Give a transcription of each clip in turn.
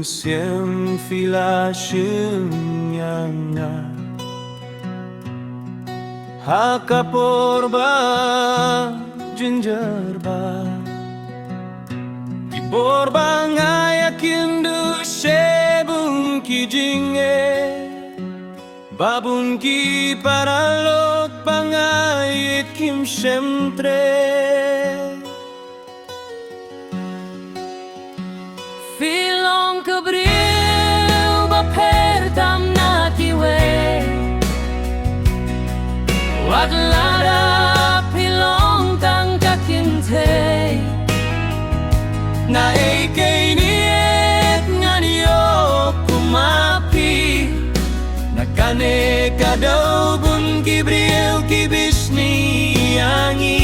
Mynsiem phila shim jynjar Hakaporba jynjar ba Iborba ngayakin du sebun ki jinge Babun ki paralot pangayit kim sempre Filong kebriu bapertam na kiwe Wadlara pilong tang kakinte Na ekay niyet nga niyo kumapi Nakane ka daw bun kibriu kibis ni yangi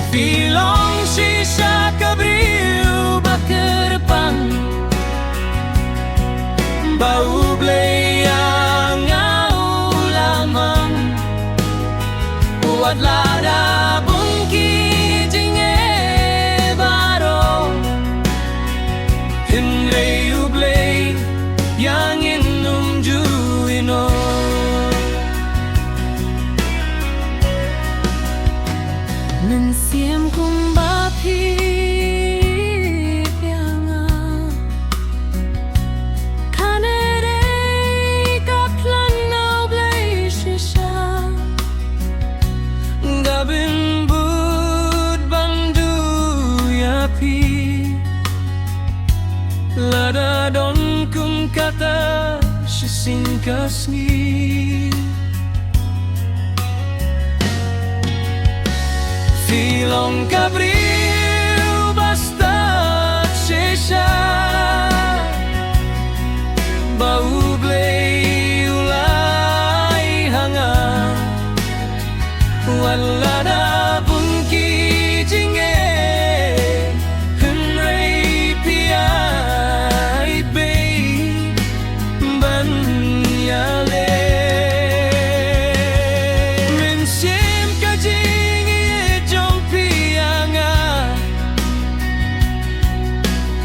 Filong sisa kabriu Bakerpang Bau bleyang au lamang Buat lada bungki jinge baro Hinrei ubley yang inum juino Mynsiem kumbapi Gabin bud bandu yapi Lada don kum kata sisingkas ni Filong kabriu basta sesa Bau blei ulai hanga Walada bungki jinge Henrei piai bei banyale Mynsiem ka jingi jong pianga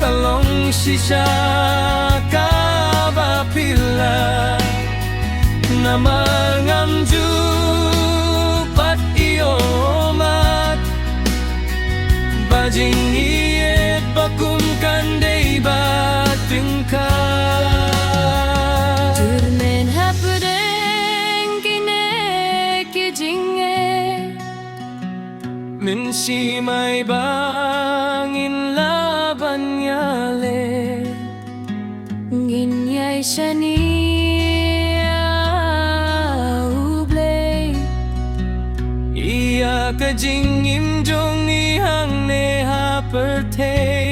Kalong sisa ka bapila Namangam jupat iomat Bajing iet bakum kandai bating ka Turmen hapudeng kine kijinge Mynsiem ay bangin laban yale Ginyay shani Iya ka jingim jong ihang ne ha per te